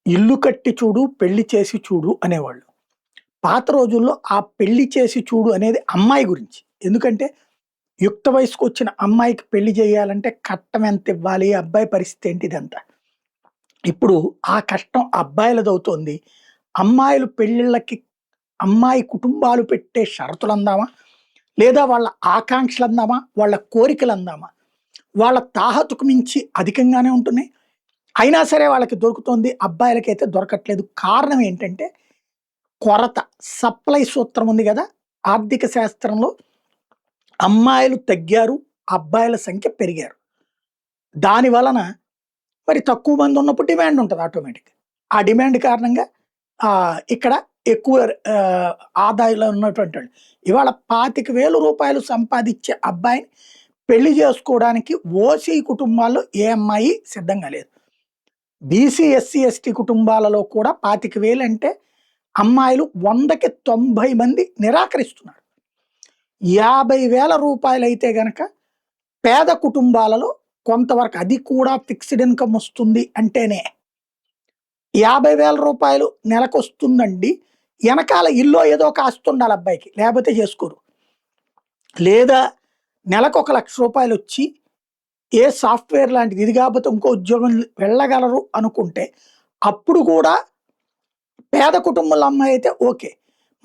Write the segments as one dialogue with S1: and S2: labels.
S1: ఇల్లు కట్టి చూడు, పెళ్లి చేసి చూడు అనేవాళ్ళు. పాత రోజుల్లో ఆ పెళ్లి చేసి చూడు అనేది అమ్మాయి గురించి. ఎందుకంటే యుక్త వయసుకొచ్చిన అమ్మాయికి పెళ్లి చేయాలంటే కట్నం ఎంతివ్వాలి? అబ్బాయి పరిస్థితి ఏంటి? ఇదంతా. ఇప్పుడు ఆ కష్టం అబ్బాయిలదవుతోంది. అమ్మాయిలు పెళ్ళిళ్ళకి అమ్మాయి కుటుంబాలు పెట్టే షరతులందామా? లేదా వాళ్ళ ఆకాంక్షలందామా? వాళ్ళ కోరికలందామా? వాళ్ళ తాహతుకు మించి అధికంగానే ఉంటున్నాయి. అయినా సరే వాళ్ళకి దొరుకుతోంది. అబ్బాయిలకైతే దొరకట్లేదు. కారణం ఏంటంటే కొరత. సప్లై సూత్రం ఉంది గదా! ఆర్థిక శాస్త్రంలో అమ్మాయిలు తగ్గారు. అబ్బాయిల సంఖ్య పెరిగారు. దాని వలన మరి తక్కువ మంది ఉన్నప్పుడు డిమాండ్ ఉంటది ఆటోమేటిక్‌గా. ఆ డిమాండ్ కారణంగా ఇక్కడ ఎక్కువ ఆహ్, ఆదాయంలో ఉన్నటువంటోళ్ళు. ఇవాళ రూ. 25,000 సంపాదిచ్చే అబ్బాయిని పెళ్లి చేసుకోవడానికి ఓసీ కుటుంబాల్లో ఏ అమ్మాయి సిద్ధంగా లేదు. బీసీ, ఎస్సీ, ఎస్టీ కుటుంబాలలో కూడా 25,000 అంటే అమ్మాయిలు 100కి 90 మంది నిరాకరిస్తున్నారు. రూ. 50,000 అయితే గనక పేద కుటుంబాలలో కొంతవరకు అది కూడా ఫిక్స్డ్ ఇన్‌కమ్ వస్తుంది అంటేనే. రూ. 50,000 నెలకొస్తుందండి. ఎనకాల ఇల్లో ఏదో ఒక ఆస్తి ఉండాలి అబ్బాయికి. లేపోతే చేసుకోరు. లేదా నెలకొక రూ. 1,00,000 ఏ సాఫ్ట్‌వేర్ లాంటిది ఇది కాకపోతే ఇంకో ఉద్యోగం వెళ్ళగలరు అనుకుంటే, అప్పుడు కూడా పేద కుటుంబంలో అమ్మాయి అయితే ఓకే.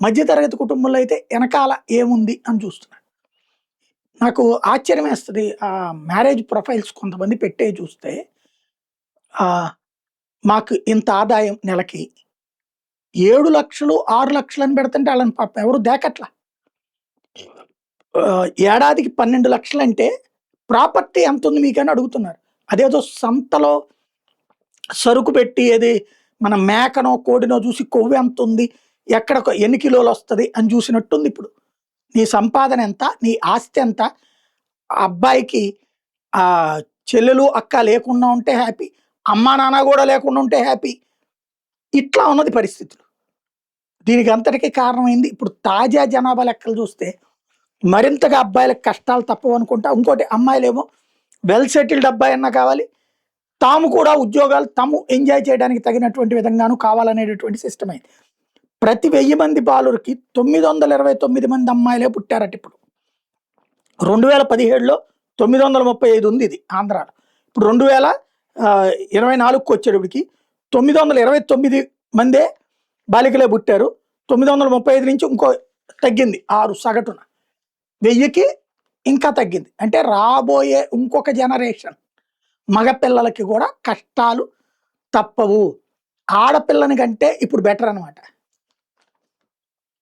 S1: మధ్య తరగతి కుటుంబంలో అయితే ఎనకాల ఏముంది అని చూస్తున్నారు. నాకు ఆశ్చర్యమేస్తది. మ్యారేజ్ ప్రొఫైల్స్ కొంతమంది పెట్టేవి చూస్తే ఆహ్, మాకు ఇంత ఆదాయం నెలకి 7,00,000, 6,00,000 అని పెడుతుంటే ఆళ్ళని పాపం ఎవరు దేకట్ల. ఏడాదికి 12,00,000 అంటే ప్రాపర్టీ ఎంతుంది మీకని అడుగుతున్నారు. అదేదో సంతలో సరుకు పెట్టి ఏది మన మేకనో, కోడినో చూసి కొవ్వెంతుంది, ఎన్ని కిలోలొస్తది అని చూసినట్టుంది ఇప్పుడు. నీ సంపాదన ఎంత? నీ ఆస్తి ఎంత? ఆ అబ్బాయికి చెల్లెలు, అక్క లేకుండా ఉంటే హ్యాపీ. అమ్మా, నాన్న గూడా లేకుండా ఉంటే హ్యాపీ. ఇట్లా ఉన్నది పరిస్థితులు. దీనికి అంతటికి కారణమైంది ఇప్పుడు తాజా జనాభా లెక్కలు చూస్తే మరింతగా అబ్బాయిలకు కష్టాలు తప్పవనుకుంటా. ఇంకోటి అమ్మాయిలేమో వెల్ సెటిల్డ్ అబ్బాయన్నా కావాలి. తాము కూడా ఉద్యోగాలు తాము ఎంజాయ్ చేయడానికి తగినటువంటి విధంగాను కావాలనేటటువంటి సిస్టమ్ అయింది. ప్రతి 1000 మంది బాలురికి 929 మంది అమ్మాయిలే పుట్టారట ఇప్పుడు. 2017లో 935 ఉంది ఇది ఆంధ్రాలో. ఇప్పుడు 2024కి వచ్చేటప్పటికి 929 మందే బాలికలే పుట్టారు. 935 నుంచి ఇంకో తగ్గింది 6 సగటున. 1000కి ఇంకా తగ్గింది. అంటే రాబోయే ఇంకొక జనరేషన్ మగపిల్లలకి కూడా కష్టాలు తప్పవు. ఆడపిల్లని కంటే ఇప్పుడు బెటర్ అనమాట.